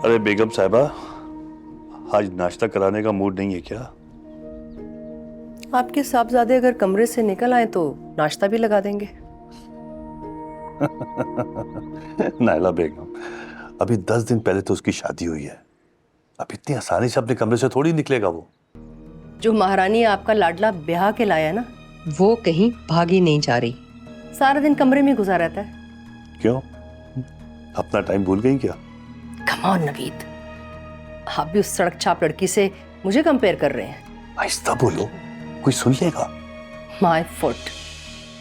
अरे बेगम साहिबा, आज नाश्ता कराने का मूड नहीं है क्या? आपके साहबजादे अगर कमरे से निकल आए तो नाश्ता भी लगा देंगे। नायला बेगम, अभी 10 दिन पहले तो उसकी शादी हुई है। अब इतनी आसानी से अपने कमरे से थोड़ी निकलेगा वो। जो महारानी आपका लाडला ब्याह के लाया ना, वो कहीं भागी नहीं जा रही, सारा दिन कमरे में घुसा रहता है। क्यों? अपना टाइम भूल गई क्या? कम ऑन नवीद, आप भी उस सड़क छाप लड़की से मुझे कंपेयर कर रहे हैं। आहिस्ता बोलो, कोई सुन लेगा। माय फुट,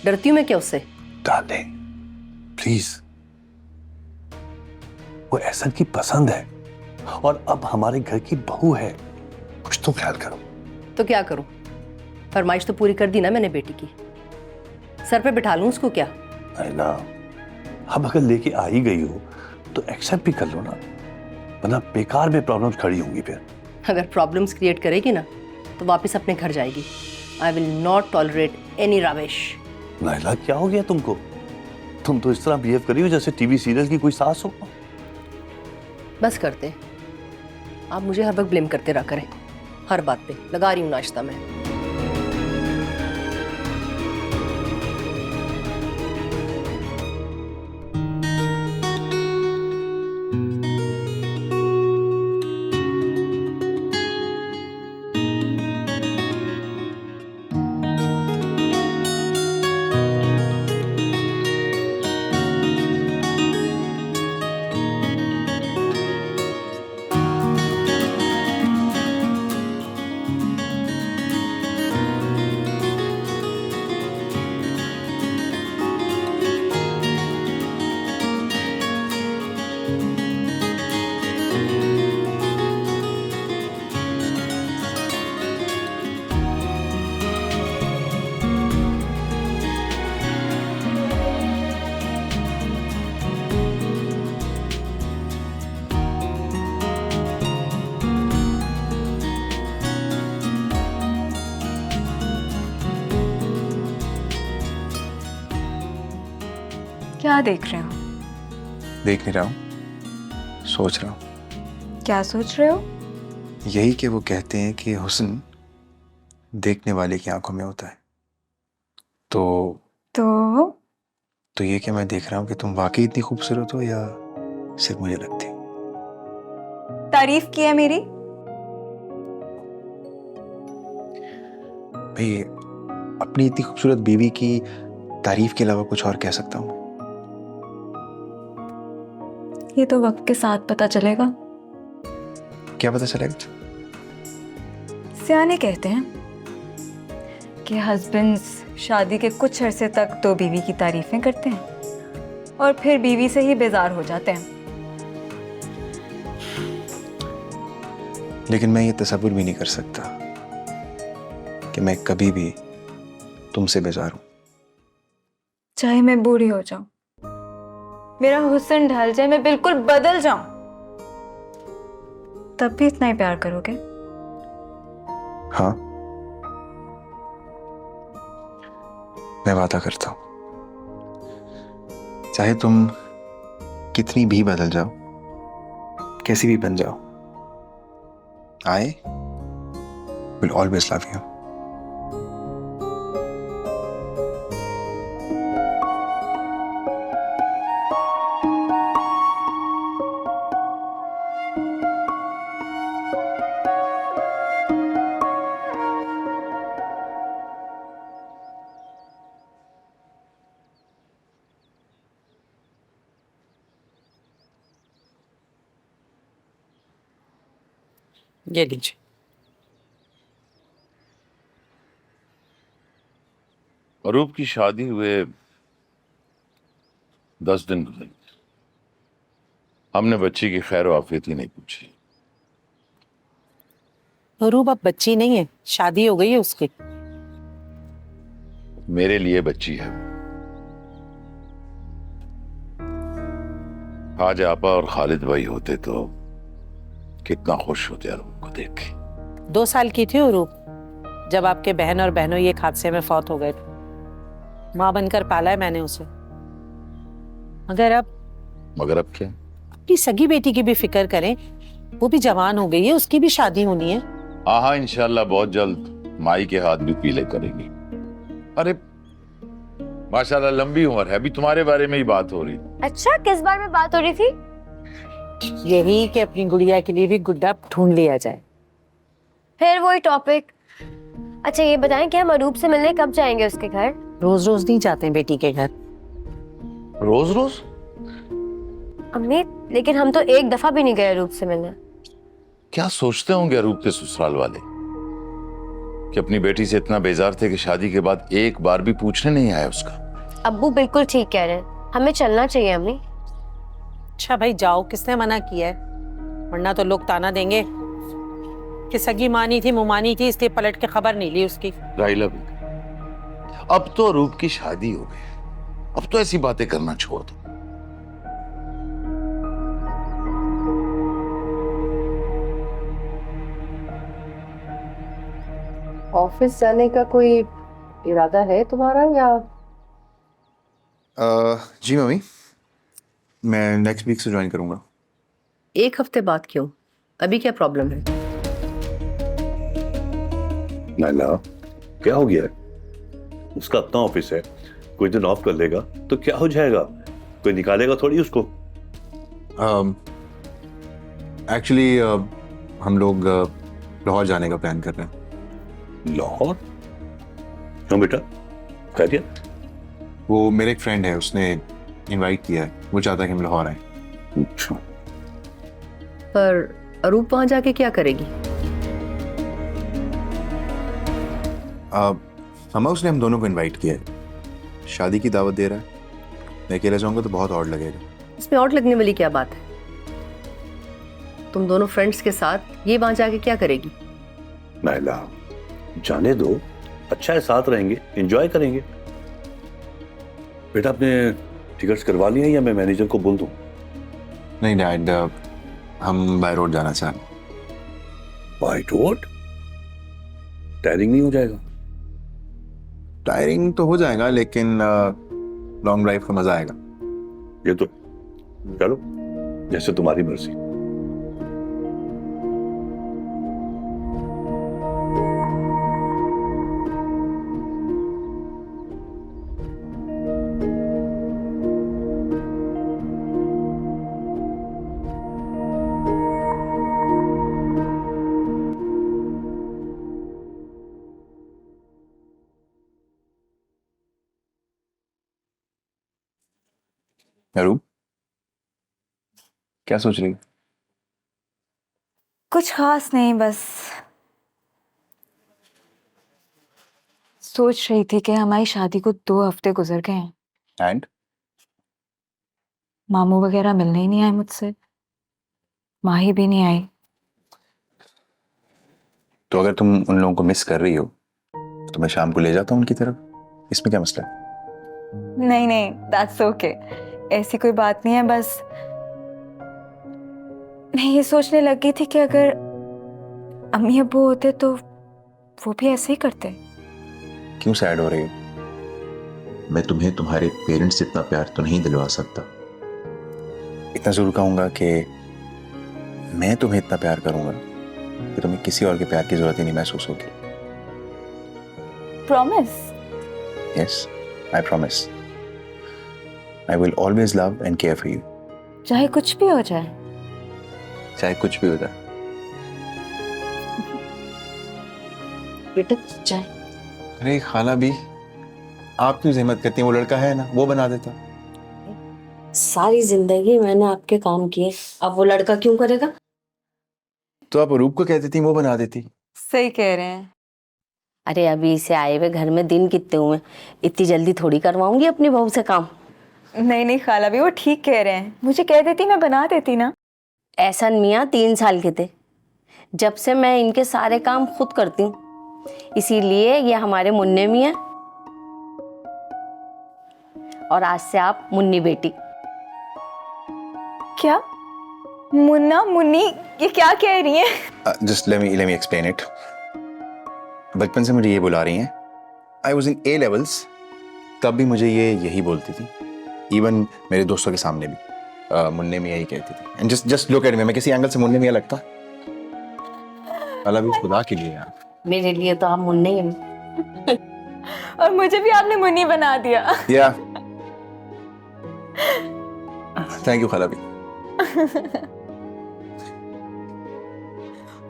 डरती हूँ मैं क्या उससे? डार्लिंग प्लीज, वो एहसन की पसंद है और अब हमारे घर की बहू है, कुछ तो ख्याल करो। तो क्या करूं? फरमाइश तो पूरी कर दी ना मैंने बेटी की, सर पे बिठा लूं उसको क्या? नायला, अब अगर लेके आ ही गई हो तो एक्सेप्ट भी कर लो ना, वरना बेकार में प्रॉब्लम्स खड़ी होंगी फिर। अगर प्रॉब्लम्स क्रिएट करेगी ना तो वापस अपने घर जाएगी। I will not tolerate any rubbish. Naila क्या हो गया तुमको? तुम तो इस तरह बिहेव करी हो जैसे टीवी सीरियल की कोई सास हो। बस करते, आप मुझे हर वक्त ब्लेम करते रहा करें, हर बात पे। लगा रही हूँ नाश्ता में। क्या देख रहे हो? देख नहीं रहा हूँ, सोच रहा हूँ। क्या सोच रहे हो? यही कि वो कहते हैं कि हुस्न देखने वाले की आंखों में होता है। तो ये कि मैं देख रहा हूँ कि तुम वाकई इतनी खूबसूरत हो या सिर्फ मुझे लगती हो। तारीफ की है मेरी? भाई, अपनी इतनी खूबसूरत बीवी की तारीफ के अलावा कुछ और कह सकता हूँ? ये तो वक्त के साथ पता चलेगा। क्या पता चलेगा? सियाने कहते हैं कि हस्बैंड्स शादी के कुछ अरसे तक तो बीवी की तारीफें करते हैं और फिर बीवी से ही बेजार हो जाते हैं। लेकिन मैं ये तसव्वुर भी नहीं कर सकता कि मैं कभी भी तुमसे बेजार हूं। चाहे मैं बूढ़ी हो जाऊं, मेरा हुस्न ढल जाए, मैं बिल्कुल बदल जाऊं, तब भी इतना ही प्यार करोगे? हाँ, मैं वादा करता हूं, चाहे तुम कितनी भी बदल जाओ, कैसी भी बन जाओ, I will always love you. ये लीजिए। अरूप की शादी हुए 10 दिन गुजर गए। हमने बच्ची की खैर आफियत ही नहीं पूछी। अरूप अब बच्ची नहीं है, शादी हो गई है उसकी। मेरे लिए बच्ची है। आज आपा और खालिद भाई होते तो कितना खुश होते अरूप को देख के। 2 साल की थी अरूप जब आपके बहन और बहनों एक हादसे में फौत हो गए थे। माँ बनकर पाला है मैंने उसे। मगर अब क्या? अपनी सगी बेटी की भी फिक्र करें, वो भी जवान हो गई है, उसकी भी शादी होनी है। हाँ इंशाल्लाह बहुत जल्द माई के हाथ भी पीले करेंगी। अरे माशाल्लाह लंबी उम्र है, अभी तुम्हारे बारे में ही बात हो रही। अच्छा, किस बारे में बात हो रही थी? यही कि अपनी गुड़िया के लिए भी गुड्डा ढूंढ लिया जाए। फिर वही टॉपिक। अच्छा ये बताएं कि हम अरूप से मिलने कब जाएंगे उसके घर? रोज रोज नहीं जाते हैं बेटी के घर। रोज रोज? अम्मी, लेकिन हम तो एक दफा भी नहीं गए अरूप से मिलने। क्या सोचते होंगे अरूप के ससुराल वाले कि अपनी बेटी से इतना बेजार थे कि शादी के बाद एक बार भी पूछने नहीं आया उसका। अब्बू बिल्कुल ठीक कह रहे हैं, हमें चलना चाहिए अम्मी। अच्छा भाई जाओ, किसने मना किया है? वरना तो लोग ताना देंगे कि सगी मानी थी, मुमानी थी, इसलिए पलट के खबर नहीं ली उसकी। राइला भी, अब तो अरूप की शादी हो गई, अब तो ऐसी बातें करना छोड़ दो। ऑफिस जाने का कोई इरादा है तुम्हारा या? जी मम्मी, मैं नेक्स्ट वीक से ज्वाइन करूंगा। एक हफ्ते बाद क्यों? अभी क्या प्रॉब्लम है? नाइला, क्या हो गया है? उसका अपना ऑफिस है, कोई दिन ऑफ कर लेगा तो क्या हो जाएगा? कोई निकालेगा थोड़ी उसको। एक्चुअली हम लोग लाहौर जाने का प्लान कर रहे हैं। लाहौर? क्यों बेटा, खैरियत? वो मेरे एक फ्रेंड है, उसने इनवाइट किया है, वो चाहता है कि हम लाहौर आए। अच्छा, पर अरूप वहां जाके क्या करेगी? मम्मा, उसने हम दोनों को इनवाइट किया है, शादी की दावत दे रहा है। मैं अकेला जाऊंगा तो बहुत ऑड लगेगा। इसमें और लगने वाली क्या बात है? तुम दोनों फ्रेंड्स के साथ ये वहां जाके क्या करेगी? नाइला जाने दो, अच्छा है, साथ रहेंगे, एंजॉय करेंगे। बेटा आपने टिकट्स करवा लिए हैं या मैं मैनेजर को बोल दूं? नहीं डैड, हम बाय रोड जाना चाह रहे हैं। By road? टायरिंग नहीं हो जाएगा? टायरिंग तो हो जाएगा, लेकिन लॉन्ग ड्राइव का मजा आएगा। ये तो चलो, जैसे तुम्हारी मर्जी। अरूप, क्या सोच रही? कुछ खास नहीं, बस सोच रही थी कि हमारी शादी को 2 हफ्ते गुजर गए हैं, एंड मामू वगैरह मिलने ही नहीं आए मुझसे, माही भी नहीं आई। तो अगर तुम उन लोगों को मिस कर रही हो तो मैं शाम को ले जाता हूँ उनकी तरफ, इसमें क्या मसला है? नहीं नहीं, दैट्स ओके, ऐसी कोई बात नहीं है। बस मैं ये सोचने लगी थी कि अगर अम्मी अब्बू होते तो वो भी ऐसे ही करते। क्यों सैड हो रही हो? मैं तुम्हें तुम्हारे पेरेंट्स से इतना प्यार तो नहीं दिलवा सकता। इतना जरूर कहूंगा कि मैं तुम्हें इतना प्यार करूंगा कि तुम्हें किसी और के प्यार की जरूरत ही नहीं महसूस होगी। Promise? Yes, I promise. I will always love and care for you. चाहे कुछ भी हो जाए। चाहे कुछ भी हो जाए। बेटा चाय। अरे खाला भी, आप क्यों जहमत करती हैं? वो लड़का है ना, वो बना देता। सारी जिंदगी मैंने आपके काम किए, अब वो लड़का क्यों करेगा? तो आप रूप को कहती थी, वो बना देती। सही कह रहे हैं। अरे अभी इसे आए हुए घर में दिन कितने हुए, इतनी जल्दी थोड़ी करवाऊंगी अपनी बहू से काम। नहीं नहीं खाला भी, वो ठीक कह रहे हैं, मुझे कह देती मैं बना देती ना। एहसन मियाँ 3 साल के थे जब से मैं इनके सारे काम खुद करती हूँ, इसीलिए ये हमारे मुन्ने मियाँ और आज से आप मुन्नी बेटी। क्या मुन्ना मुन्नी, ये क्या कह रही हैं? Just let me explain it. बचपन से मुझे ये बुला रही हैं। I was in A levels, तब भी मुझे ये यही बोलती थी, इवन मेरे दोस्तों के सामने भी। मुन्ने मियाँ ही कहती थी। And just look at me, मैं किसी एंगल से मुन्ने मियाँ लगता? अल्लाह भी खुदा के लिए यार। मेरे लिए तो आप मुन्ने ही हैं। और मुझे भी आपने मुन्नी बना दिया। या थैंक यू खाला भी।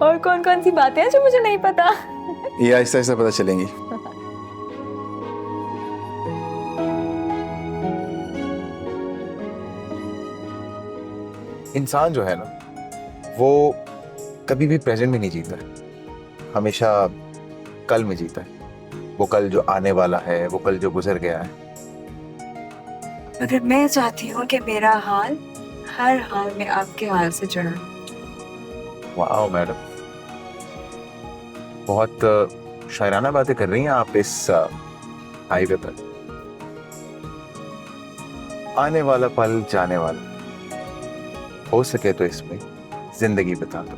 और कौन कौन सी बातें हैं जो मुझे नहीं पता? ये आहिस्ता आहिस्ता पता चलेंगी। इंसान जो है ना, वो कभी भी प्रेजेंट में नहीं जीता है, हमेशा कल में जीता है। वो कल जो आने वाला है, वो कल जो गुजर गया है। मगर मैं चाहती हूँ कि मेरा हाल हर हाल में आपके हाल से जुड़ा है। वाह मैडम, बहुत शायराना बातें कर रही हैं आप इस हाईवे पर। आने वाला पल जाने वाला, हो सके तो इसमें जिंदगी बिता दो।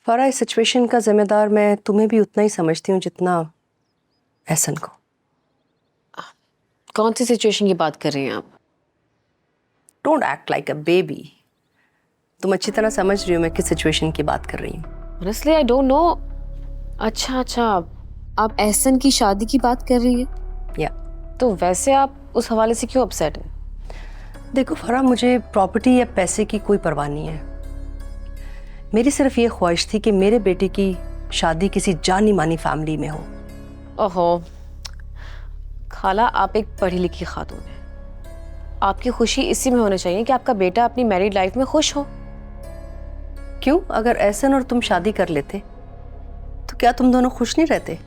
फरा, इस सिचुएशन का जिम्मेदार मैं तुम्हें भी उतना ही समझती हूँ जितना एहसन को। कौन सी सिचुएशन की बात कर रही हैं आप? Don't act like a baby. तुम अच्छी तरह समझ रही हो मैं किस सिचुएशन की बात कर रही हूँ। Honestly, I don't know. अच्छा, आप एहसन की शादी की बात कर रही हैं? या तो वैसे आप उस हवाले से क्यों अपसेट हैं? देखो फरा, मुझे प्रॉपर्टी या पैसे की कोई परवाह नहीं है। मेरी सिर्फ ये ख्वाहिश थी कि मेरे बेटे की शादी किसी जानी मानी फैमिली में हो। ओहो खाला, आप एक पढ़ी लिखी खातून हैं। आपकी खुशी इसी में होनी चाहिए कि आपका बेटा अपनी मैरिड लाइफ में खुश हो। क्यों, अगर एहसन और तुम शादी कर लेते तो क्या तुम दोनों खुश नहीं रहते?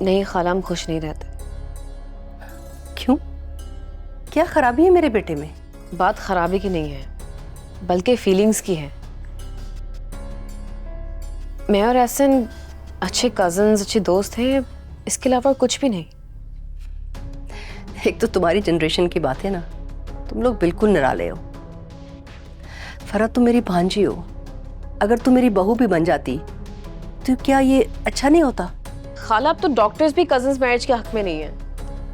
नहीं खाला, हम खुश नहीं रहते। क्यों, क्या खराबी है मेरे बेटे में? बात खराबी की नहीं है, बल्कि फीलिंग्स की है। मैं और एहसन अच्छे कजन्स, अच्छे दोस्त हैं, इसके अलावा कुछ भी नहीं। एक तो तुम्हारी जनरेशन की बात है ना, तुम लोग बिल्कुल निराले हो। फरा, तुम मेरी भांजी हो, अगर तुम मेरी बहू भी बन जाती तो क्या ये अच्छा नहीं होता? खाला, अब तो डॉक्टर्स भी कजन्स मैरिज के हक में नहीं है।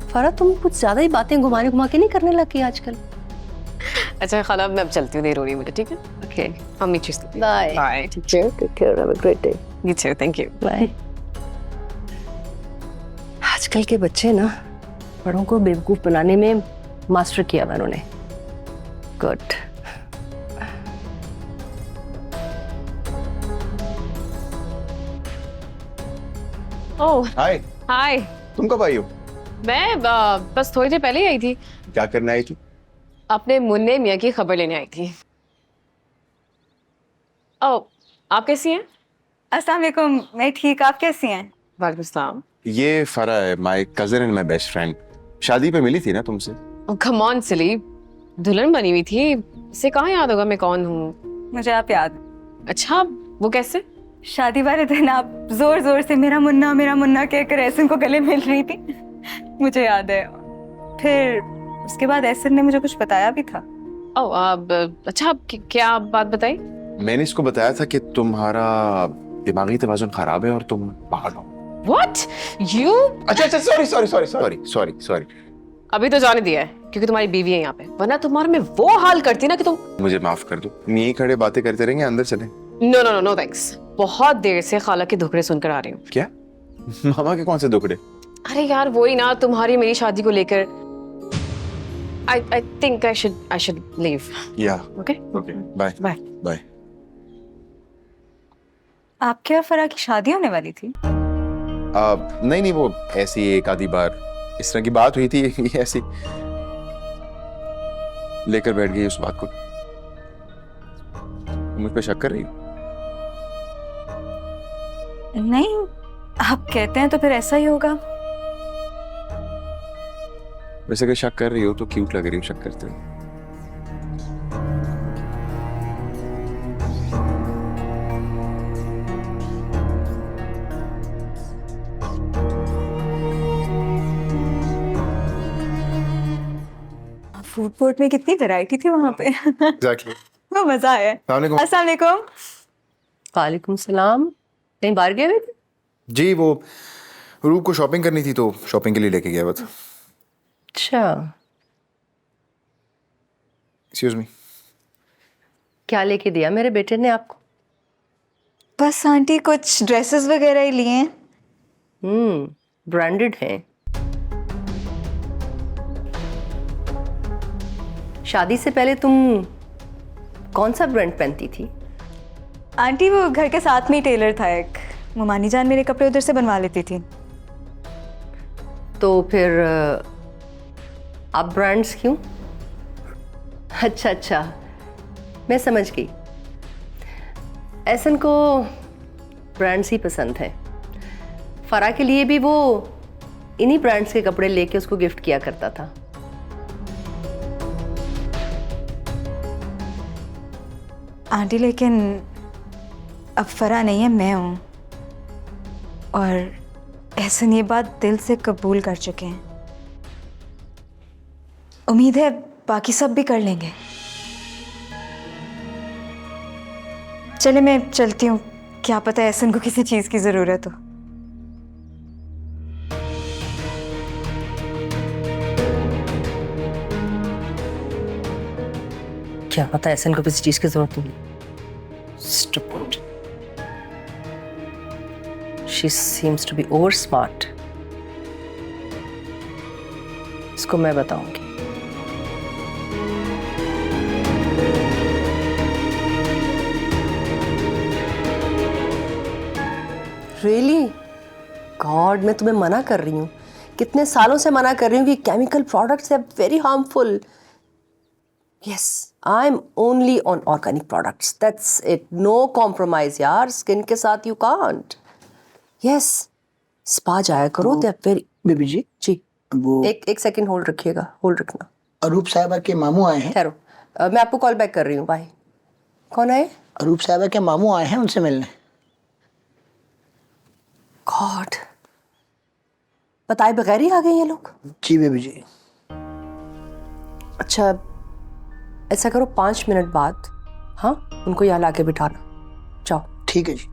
फरा, तुम कुछ ज्यादा ही बातें घुमा के नहीं करने लगी आजकल। अच्छा खाला, मैं अब चलती हूँ, देर हो रही है मुझे। ठीक है, okay, I'll meet you soon. Bye. Bye. Take care, have a great day. You too, thank you. Bye. आजकल के बच्चे ना बड़ों को बेवकूफ बनाने में मास्टर किया हुआ उन्होंने। गुड। Oh, हाय, hi. तुम कब आई हो? मैं बस थोड़ी देर पहले ही आई थी। क्या करने आई थी? अपने मुन्ने मियाँ की खबर लेने आई थी। ओह, आप कैसी हैं? अस्सलाम वालेकुम, मैं ठीक, आप कैसी हैं? वालेकुम सलाम। ये फरा है, my cousin and my best friend. शादी पे मिली थी ना तुमसे? कम ऑन सिली, दुल्हन बनी हुई थी, इसे कहाँ याद होगा मैं कौन हूँ? मुझे आप याद? अच्छा, वो कैसे? शादी वाले दिन आप जोर जोर से मेरा मुन्ना कहकर एहसन को गले मिल रही थी। मुझे याद है। फिर उसके बाद एहसन ने मुझे कुछ बताया भी था। ओह, अब अच्छा, क्या बात बताई? मैंने इसको बताया था कि तुम्हारा दिमागी तवाज़ुन खराब है और तुम पागल हो। What? You? अच्छा, सॉरी। अभी तो जाने दिया है क्योंकि तुम्हारी बीवी है यहाँ पे, वरना तुम्हारा मैं वो हाल करती ना कि तुम। मुझे माफ कर दो, यहीं खड़े बातें करते रहेंगे, अंदर चले। No thanks. बहुत देर से खाला के दुखड़े सुनकर आ रही हूँ। क्या? मामा के कौन से दुखड़े? अरे यार, वही ना, तुम्हारी मेरी शादी को लेकर। I think I should leave. Yeah. Okay. Bye. Bye. आपके और फरा की शादी होने वाली थी? नहीं, वो ऐसी एक आधी बार इस तरह की बात हुई थी, ये ऐसी लेकर बैठ गई उस बात को। मुझ पे शक कर रही हो? नहीं, आप कहते हैं तो फिर ऐसा ही होगा। वैसे अगर शक कर रही हो तो क्यूट लग रही हो शक करते हो। फूड कोर्ट में कितनी वैरायटी थी वहाँ पे। एग्जैक्टली। वो मजा आया। अस्सलाम वालेकुम। वालेकुम सलाम। कहीं बाहर गए हुए थे? जी वो रूप को शॉपिंग करनी थी तो शॉपिंग के लिए लेके गया बस। अच्छा, एक्सक्यूज मी। क्या लेके दिया मेरे बेटे ने आपको? बस आंटी कुछ ड्रेसेस वगैरह ही लिए हैं। ब्रांडेड हैं। शादी से पहले तुम कौन सा ब्रांड पहनती थी? आंटी वो घर के साथ में ही टेलर था एक, मुमानी जान मेरे कपड़े उधर से बनवा लेती थी। तो फिर आप ब्रांड्स क्यों? अच्छा अच्छा, मैं समझ गई। एहसन को ब्रांड्स ही पसंद है। फरा के लिए भी वो इन्हीं ब्रांड्स के कपड़े लेके उसको गिफ्ट किया करता था। आंटी लेकिन अब फरा नहीं है, मैं हूँ। और एहसन ये बात दिल से कबूल कर चुके हैं। उम्मीद है बाकी सब भी कर लेंगे। चले मैं चलती हूँ, क्या पता एहसन को किसी चीज़ की ज़रूरत हो। क्या पता एहसन को किसी चीज की जरूरत नहीं। Stupid. She seems to be over smart. इसको मैं बताऊंगी। Really? God, मैं तुम्हें मना कर रही हूँ। कितने सालों से मना कर रही हूँ कि chemical products are very harmful. Yes, I'm only on organic products. That's it. No compromise, यार. Skin के साथ you can't. Yes. Spa जाया करो. They are very. बेबी जी जी. वो एक सेकंड होल्ड रखिएगा. होल्ड रखना. अरूप साहिबा के मामू आए हैं। ठहरो. मैं आपको कॉल बैक कर रही हूँ. बाय. कौन आए? अरूप साहिबा के मामू आए हैं, उनसे मिलने। God. बताए बगैर ही आ गए ये लोग. जी बेबी जी। अच्छा, ऐसा करो 5 मिनट बाद, हाँ, उनको यहाँ लाके बिठाना. जाओ. ठीक है जी।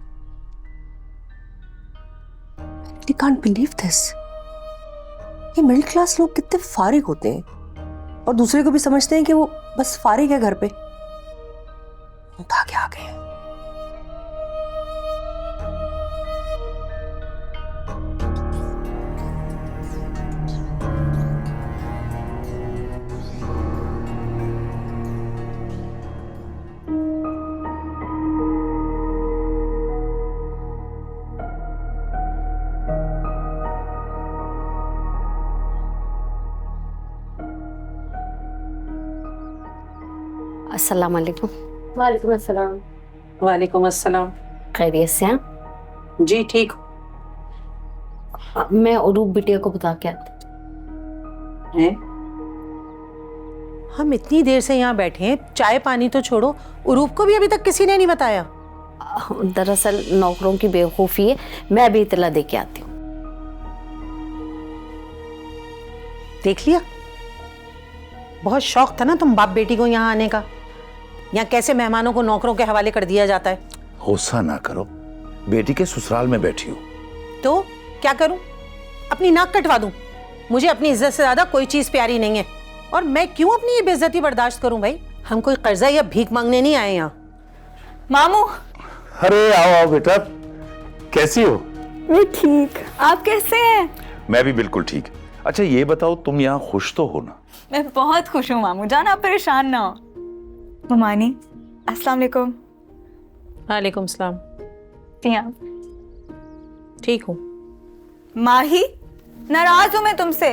I can't believe this. ये मिडिल क्लास लोग कितने फारिग होते हैं और दूसरे को भी समझते हैं कि वो बस फारिग है घर पे. भागे आ गए. अस्सलाम वालेकुम। वालेकुम अस्सलाम। वालेकुम अस्सलाम। खैरियत से हैं? जी ठीक। मैं अरूप बिटिया को बता के आती हैं? हम इतनी देर से यहाँ बैठे हैं, चाय पानी तो छोड़ो, उरूप को भी अभी तक किसी ने नहीं बताया। दरअसल नौकरों की बेवकूफ़ी है, मैं भी इतला दे के आती हूँ। देख लिया, बहुत शौक था ना तुम बाप बेटी को यहाँ आने का। यहाँ कैसे मेहमानों को नौकरों के हवाले कर दिया जाता है। गुस्सा ना करो, बेटी के ससुराल में बैठी हो। तो क्या करूं? अपनी नाक कटवा दूं? मुझे अपनी इज्जत से ज्यादा कोई चीज प्यारी नहीं है, और मैं क्यों अपनी ये बेइज्जती बर्दाश्त करूं भाई? हम कोई कर्जा या भीख मांगने नहीं आए यहाँ। मामू। अरे आओ आओ बेटा, कैसी हो? मैं ठीक, आप कैसे हैं? मैं भी बिल्कुल ठीक। अच्छा ये बताओ, तुम यहाँ खुश तो हो ना? मैं बहुत खुश हूँ मामू जान, आप परेशान ना हो। ममानी, अस्सलाम वालेकुम। वालेकुम सलाम। ठीक हूँ। माही, नाराज हूँ मैं तुमसे।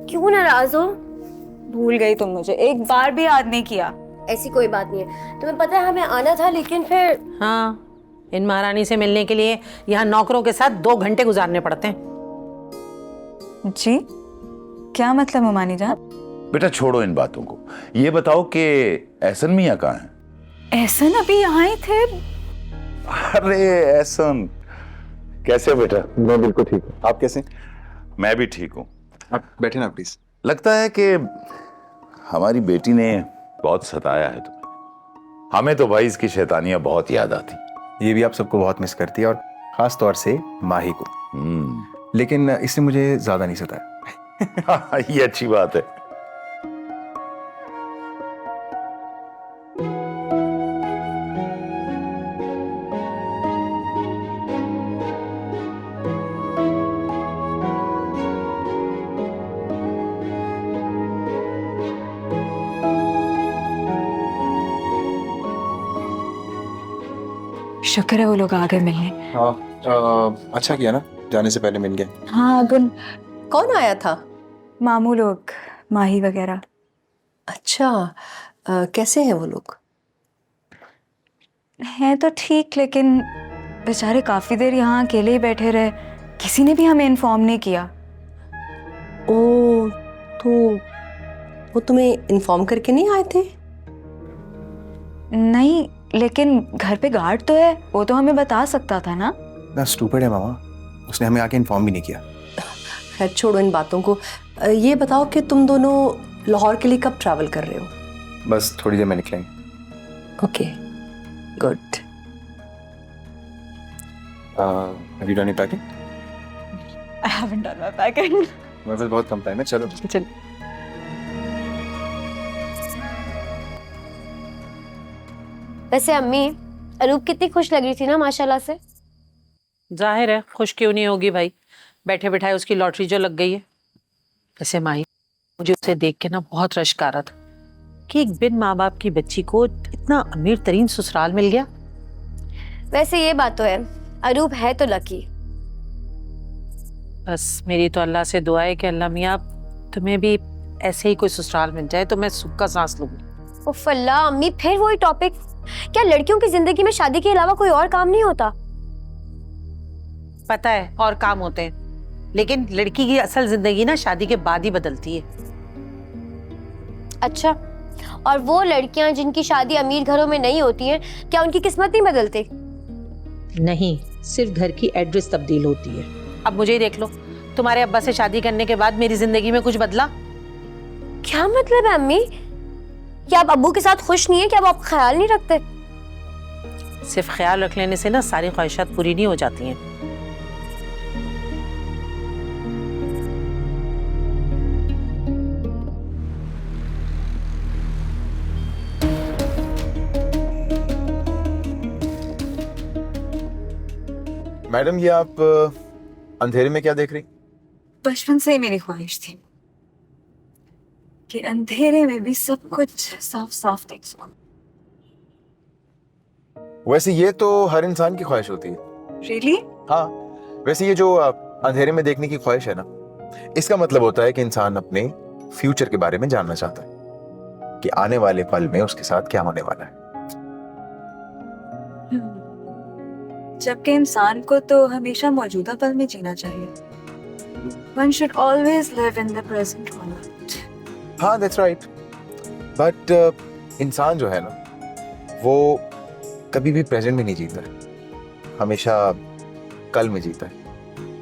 क्यों नाराज हो? भूल गई तुम मुझे, एक बार भी याद नहीं किया। ऐसी कोई बात नहीं है, तुम्हें पता है हमें आना था लेकिन फिर। हाँ, इन महारानी से मिलने के लिए यहाँ नौकरों के साथ 2 घंटे गुजारने पड़ते हैं। जी क्या मतलब ममानी जान? बेटा छोड़ो इन बातों को, ये बताओ कि एहसन मियां कहाँ हैं? एहसन अभी यहाँ ही थे। अरे एहसन, कैसे हो बेटा? मैं बिल्कुल ठीक हूँ, आप कैसे? मैं भी ठीक हूँ। आप बैठे ना प्लीज। लगता है कि हमारी बेटी ने बहुत सताया है तुम्हें। हमें तो भाई इसकी शैतानियां बहुत याद आती। ये भी आप सबको बहुत मिस करती है, और खास तौर से माही को। लेकिन इसने मुझे ज्यादा नहीं सताया। ये अच्छी बात है। शुक्र है वो लोग आ गए मिलने। हाँ, अच्छा किया ना, जाने से पहले मिल गए। हाँ गुन, कौन आया था? मामू लोग, माही वगैरह। अच्छा, कैसे हैं वो लोग? हैं तो ठीक, लेकिन बेचारे काफी देर यहाँ अकेले ही बैठे रहे, किसी ने भी हमें इन्फॉर्म नहीं किया। ओ, तो वो तुम्हें इन्फॉर्म करके नहीं आए थे? नहीं, लेकिन घर पे गार्ड तो है, वो तो हमें बता सकता था ना। ना स्टूपिड है मामा, उसने हमें आके इन्फॉर्म भी नहीं किया। खैर छोड़ो इन बातों को। ये बताओ कि तुम दोनों लाहौर के लिए कब ट्रैवल कर रहे हो? बस थोड़ी देर में निकलेंगे। Okay, good. Have you done your packing? I haven't done my packing. मेरे पास बहुत कम टाइम है, चलो। चल। वैसे अम्मी, अनूप कितनी खुश लग रही थी ना माशाल्लाह से। जाहिर है खुश क्यों नहीं होगी भाई, बैठे बैठाए उसकी लॉटरी जो लग गई है। वैसे माही, मुझे उसे देख के ना बहुत रश्क आ रहा था कि एक बिन माँ बाप की बच्ची को इतना अमीर तरीन ससुराल मिल गया। वैसे ये बात तो है, अनूप है तो लकी। बस मेरी तो अल्लाह से दुआ है कि अल्लाह मियाँ तुम्हें भी ऐसे ही कोई ससुराल मिल जाए तो मैं सुख का सांस लूंगी। उफ अल्लाह अम्मी, फिर वही टॉपिक। क्या लड़कियों की जिंदगी में शादी के अलावा कोई और काम नहीं होता? पता है और काम होते हैं, लेकिन लड़की की असल जिंदगी ना शादी के बाद ही बदलती है। अच्छा, और वो लड़कियां जिनकी शादी अमीर घरों में नहीं होती हैं, क्या उनकी किस्मत नहीं बदलती? नहीं, सिर्फ घर की एड्रेस तब्दील होती है। अब मुझे ही देख लो, तुम्हारे अब्बा से शादी करने के बाद मेरी जिंदगी में कुछ बदला? क्या मतलब है अम्मी? क्या आप अब्बू के साथ खुश नहीं है? क्या आप ख्याल नहीं रखते? सिर्फ ख्याल रख लेने से ना सारी ख्वाहिशात पूरी नहीं हो जाती हैं। मैडम, ये आप अंधेरे में क्या देख रही? बचपन से ही मेरी ख्वाहिश थी कि अंधेरे में भी सब कुछ साफ साफ देख सकूं। वैसे ये तो हर इंसान की ख्वाहिश होती है। Really? हाँ, वैसे ये जो अंधेरे में देखने की ख्वाहिश है ना, इसका मतलब होता है कि इंसान अपने फ्यूचर के बारे में जानना चाहता है कि आने वाले पल में उसके साथ क्या होने वाला है। जबकि इंसान को तो हमेशा मौजूदा पल में जीना चाहिए। One should always live in the present moment. हाँ, that's right. But इंसान जो है ना, वो कभी भी प्रेजेंट में नहीं जीता है, हमेशा कल में जीता है।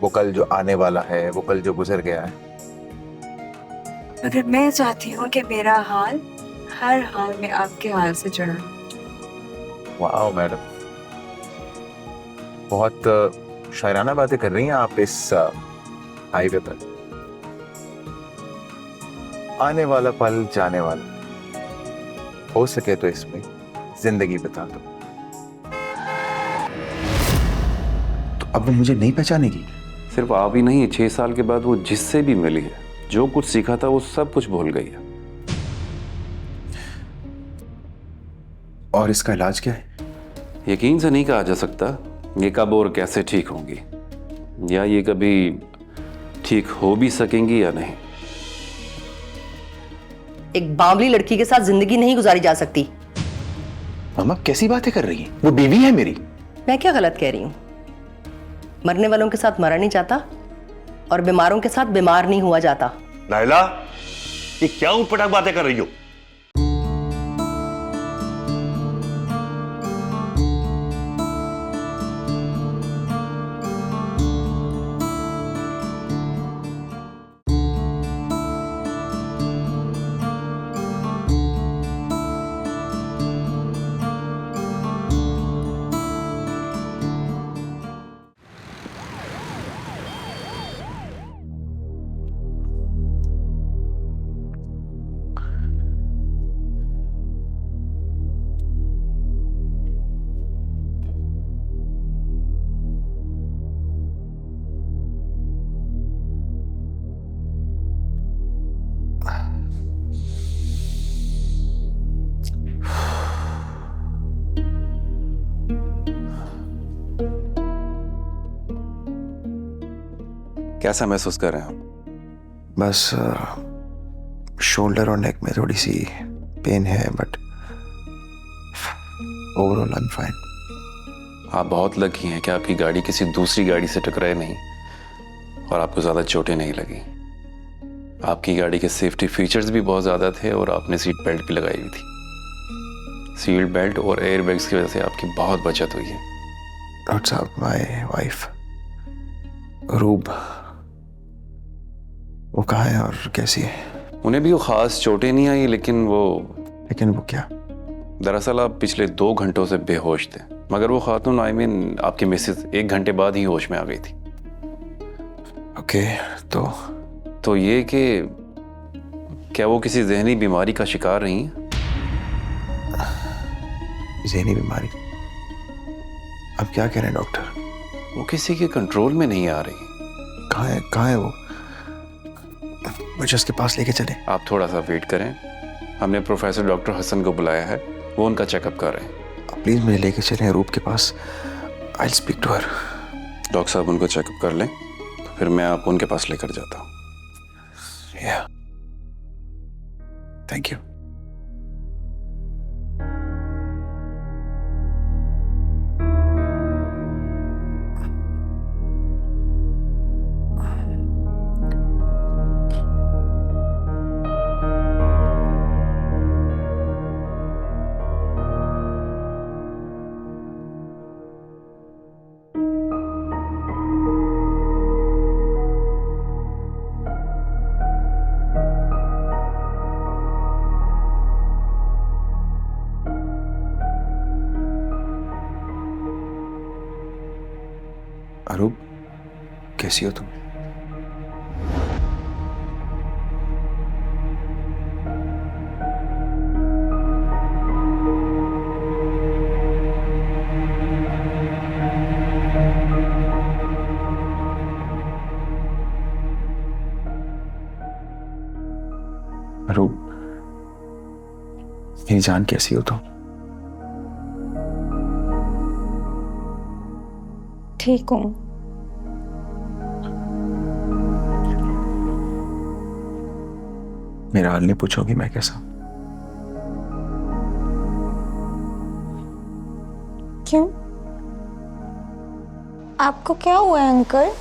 वो कल जो आने वाला है, वो कल जो गुजर गया है। मगर मैं चाहती हूँ कि मेरा हाल हर हाल में आपके हाल से जुड़ा हो। वाह मैडम, बहुत शायराना बातें कर रही हैं आप इस हाईवे पर। आने वाला पल जाने वाला, हो सके तो इसमें जिंदगी बिता दो। तो अब वो मुझे नहीं पहचानेगी? सिर्फ आप ही नहीं, 6 साल के बाद वो जिससे भी मिली है, जो कुछ सीखा था वो सब कुछ भूल गई है। और इसका इलाज क्या है? यकीन से नहीं कहा जा सकता ये कब और कैसे ठीक होंगी, या ये कभी ठीक हो भी सकेंगी या नहीं। एक बावली लड़की के साथ जिंदगी नहीं गुजारी जा सकती। मामा कैसी बातें कर रही हैं? वो बीवी है मेरी। मैं क्या गलत कह रही हूँ? मरने वालों के साथ मरा नहीं जाता और बीमारों के साथ बीमार नहीं हुआ जाता। लायला, ये क्या उटपटांग बातें कर रही हो? कैसा महसूस कर रहे हैं आप? बस शोल्डर और नेक में थोड़ी सी पेन है, but overall I am fine. आप बहुत लकी हैं कि आपकी गाड़ी किसी दूसरी गाड़ी से टकराए नहीं और आपको ज़्यादा चोटें नहीं लगी। आपकी गाड़ी के सेफ्टी फीचर्स भी बहुत ज़्यादा थे और आपने सीट बेल्ट भी लगाई हुई थी। सीट बेल्ट और एयर बैग्स की वजह से आपकी बहुत बचत हुई है। डॉक्टर साहब, माय वाइफ रूब, वो कहाँ है और कैसी है? उन्हें भी वो खास चोटें नहीं आई, लेकिन वो क्या? दरअसल आप पिछले 2 घंटों से बेहोश थे, मगर वो खातून आपकी मिसेस 1 घंटे बाद ही होश में आ गई थी। ओके, तो ये कि क्या वो किसी जहनी बीमारी का शिकार रही हैं? जहनी बीमारी? अब क्या कह रहे हैं डॉक्टर? वो किसी के कंट्रोल में नहीं आ रही। कहाँ है वो? मुझे उसके पास लेके चले। आप थोड़ा सा वेट करें, हमने प्रोफेसर डॉक्टर हसन को बुलाया है, वो उनका चेकअप कर रहे हैं। प्लीज मुझे लेके चलें रूप के पास। I will speak to her. Doctor साहब उनको चेकअप कर लें, फिर मैं आपको उनके पास लेकर जाता हूँ। Thank you. अरूप, कैसी हो तुम? अरूप, मेरी जान कैसी हो तुम? ठीक हूँ। मेरा हाल नहीं पूछोगी मैं कैसा? क्यों? आपको क्या हुआ है अंकल?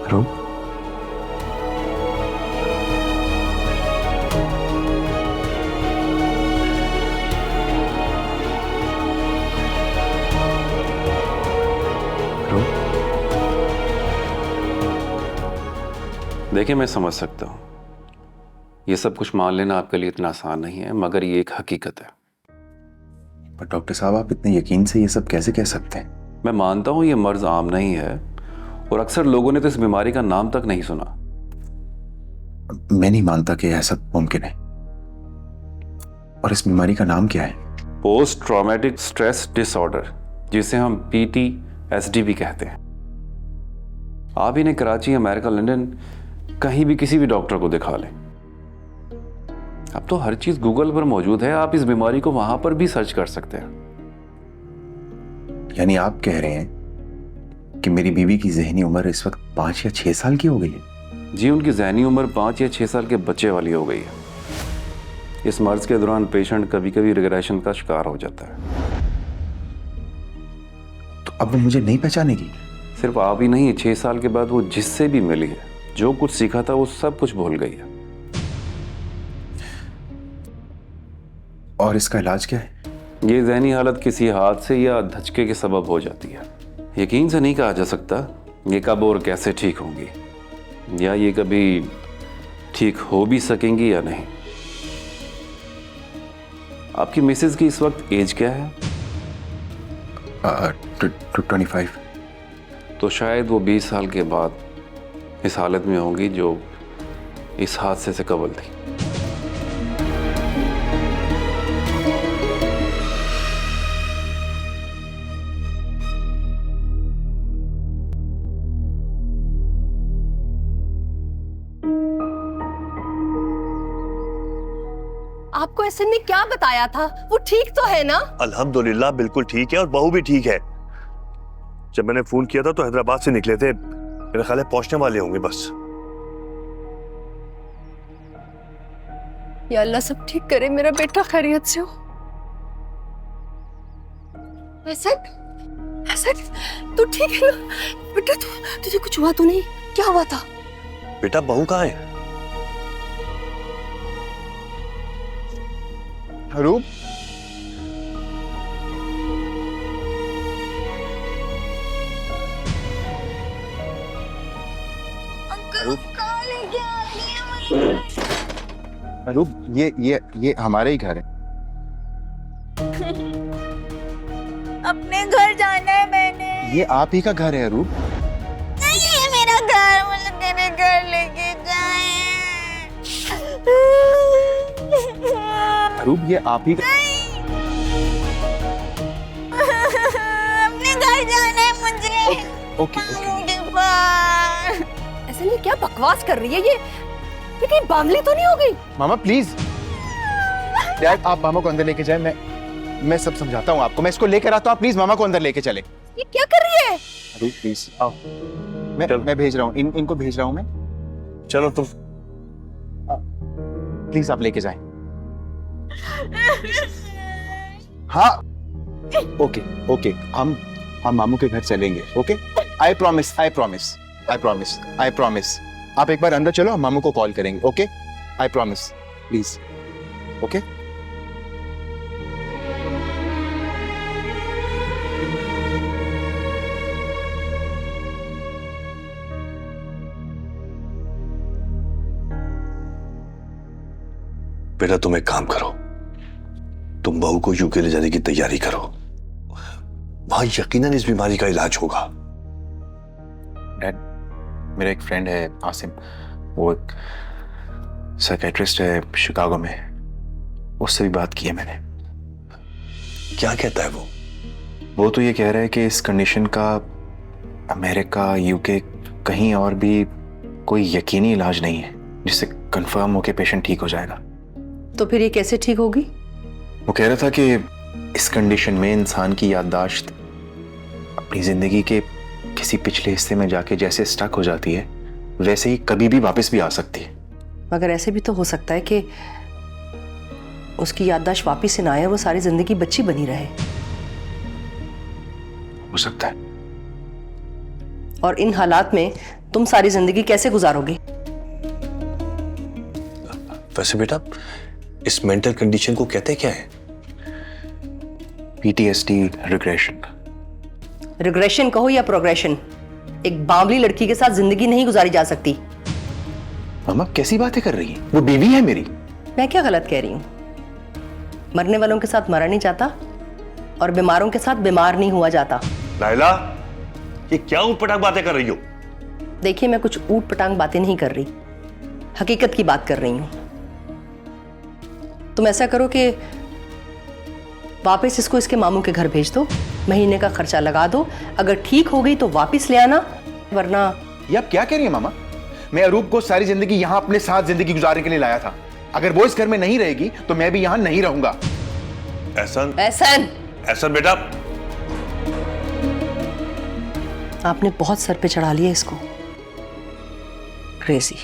अरूप, देखिए, मैं समझ सकता हूँ ये सब कुछ मान लेना आपके लिए इतना आसान नहीं है, मगर ये एक हकीकत है। पर डॉक्टर साहब, आप इतने यकीन से ये सब कैसे कह सकते हैं? मैं मानता हूँ ये मर्ज आम नहीं है और अक्सर लोगों ने तो इस बीमारी का नाम तक नहीं सुना। मैं नहीं मानता कि ऐसा मुमकिन है। और इस बीमारी का नाम क्या है? पोस्ट ट्रॉमेटिक स्ट्रेस डिसऑर्डर, जिसे हम PTSD भी कहते हैं। आप इन्हें कराची, अमेरिका, लंदन, कहीं भी किसी भी डॉक्टर को दिखा लें। अब तो हर चीज गूगल पर मौजूद है, आप इस बीमारी को वहां पर भी सर्च कर सकते हैं। यानी आप कह रहे हैं कि मेरी बीवी की जहनी उम्र इस वक्त 5 या 6 साल की हो गई है? जी, उनकी जहनी उम्र 5 या 6 साल के बच्चे वाली हो गई है। इस मर्ज के दौरान पेशेंट कभी कभी रिग्रेशन का शिकार हो जाता है। तो अब वो मुझे नहीं पहचानेगी? सिर्फ आप ही नहीं, 6 साल के बाद वो जिससे भी मिली है, जो कुछ सीखा था, वो सब कुछ भूल गई है। और इसका इलाज क्या है? ये ज़हनी हालत किसी हादसे या धचके के सबब हो जाती है। यकीन से नहीं कहा जा सकता ये कब और कैसे ठीक होंगी, या ये कभी ठीक हो भी सकेंगी या नहीं। आपकी मिसेज की इस वक्त एज क्या है? 25। तो शायद वो 20 साल के बाद इस हालत में होंगी जो इस हादसे से कबल थी। आपको एहसन ने क्या बताया था? वो ठीक तो है ना? अल्हम्दुलिल्लाह बिल्कुल ठीक है और बहू भी ठीक है। जब मैंने फोन किया था तो हैदराबाद से निकले थे, मेरा ख्याल है पहुंचने वाले होंगे बस। या अल्लाह सब ठीक करे, मेरा बेटा खैरियत से हो। एहसन, तू ठीक है ना बेटा? तुझे कुछ हुआ तो नहीं? क्या हुआ था? बेटा बहू कहाँ है? रूप, रूप, ये हमारे ही घर है। अपने घर जाना है मैंने। ये आप ही का घर है रूप। नहीं, ये मेरा घर, मुझे तेरे घर लेके जाए। रूप, ये आप ही का। अपने घर जाना है मुझे। ओके। ऐसे नहीं, क्या बकवास कर रही है ये कहीं बावली तो नहीं हो गई? मामा प्लीज, डैड आप मामा को अंदर लेके जाए, मैं सब समझाता हूँ आपको। मैं इसको लेकर आता हूँ, आप प्लीज मामा को अंदर लेके चले। ये क्या कर रही है? रूप प्लीज आओ, मैं भेज रहा हूँ, इनको भेज रहा हूँ मैं। चलो तुम प्लीज आप लेके जाएं। हाँ ओके, हम मामू के घर चलेंगे। Okay, I promise. आप एक बार अंदर चलो, हम मामू को कॉल करेंगे। Okay, I promise, please. Okay बेटा तुम एक काम करो, तुम बहू को यूके ले जाने की तैयारी करो। वहां यकीनन इस बीमारी का इलाज होगा। डैड, मेरा एक फ्रेंड है आसिम, वो एक साइकेट्रिस्ट है शिकागो में, उससे भी बात की है मैंने। क्या कहता है वो तो ये कह रहा है कि इस कंडीशन का अमेरिका, यूके, कहीं और भी कोई यकीनी इलाज नहीं है जिससे कंफर्म हो के पेशेंट ठीक हो जाएगा। तो फिर ये कैसे ठीक होगी? वो कह रहा था कि इस कंडीशन में इंसान की याददाश्त अपनी जिंदगी के किसी पिछले हिस्से में जाके जैसे स्टक हो जाती है, वैसे ही कभी भी वापस भी आ सकती है। मगर ऐसे भी तो हो सकता है कि उसकी याददाश्त वापस से ना आए, वो सारी जिंदगी बच्ची बनी रहे। हो सकता है। और इन हालात में तुम सारी जिंदगी कैसे गुजारोगे? वैसे बेटा इस मेंटल कंडीशन को कहते क्या है? PTSD regression. रिग्रेशन कहो या प्रोग्रेशन, एक बावली लड़की के साथ जिंदगी नहीं गुजारी जा सकती। मामा कैसी बातें कर रही हैं? वो बीवी है मेरी। मैं क्या गलत कह रही हूँ? मरने वालों के साथ मरा नहीं जाता और बीमारों के साथ बीमार नहीं हुआ जाता। लाइला, ये क्या ऊटपटांग बातें कर रही हो? देखिए, मैं कुछ ऊट पटांग बातें नहीं कर रही, हकीकत की बात कर रही हूँ। तुम ऐसा करो कि वापस इसको इसके मामू के घर भेज दो, महीने का खर्चा लगा दो, अगर ठीक हो गई तो वापस ले आना, वरना। ये आप क्या कह रही हैं मामा? मैं अरूप को सारी जिंदगी यहाँ अपने साथ जिंदगी गुजारने के लिए लाया था। अगर वो इस घर में नहीं रहेगी तो मैं भी यहाँ नहीं रहूंगा। एहसन बेटा, आपने बहुत सर पे चढ़ा लिया इसको। क्रेजी।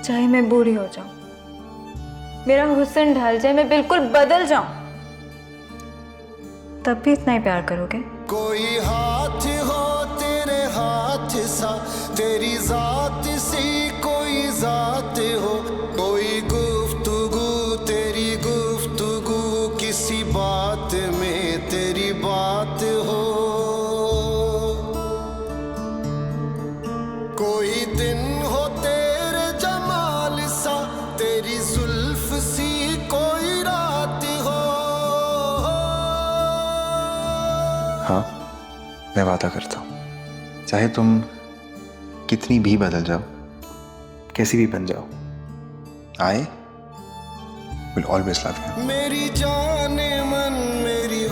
चाहे मैं बूढ़ी हो जाऊं, मेरा हुस्न ढल जाए, मैं बिल्कुल बदल जाऊं, तब भी इतना ही प्यार करोगे? कोई हाथ हो तेरे हाथ सा, तेरी जात सी कोई जात हो, कोई गुफ्तगू तेरी गुफ्तगू, किसी बात में तेरी बात हो। मैं वादा करता हूँ, चाहे तुम कितनी भी बदल जाओ, कैसी भी बन जाओ, I will always love you. मेरी जाने मन मेरी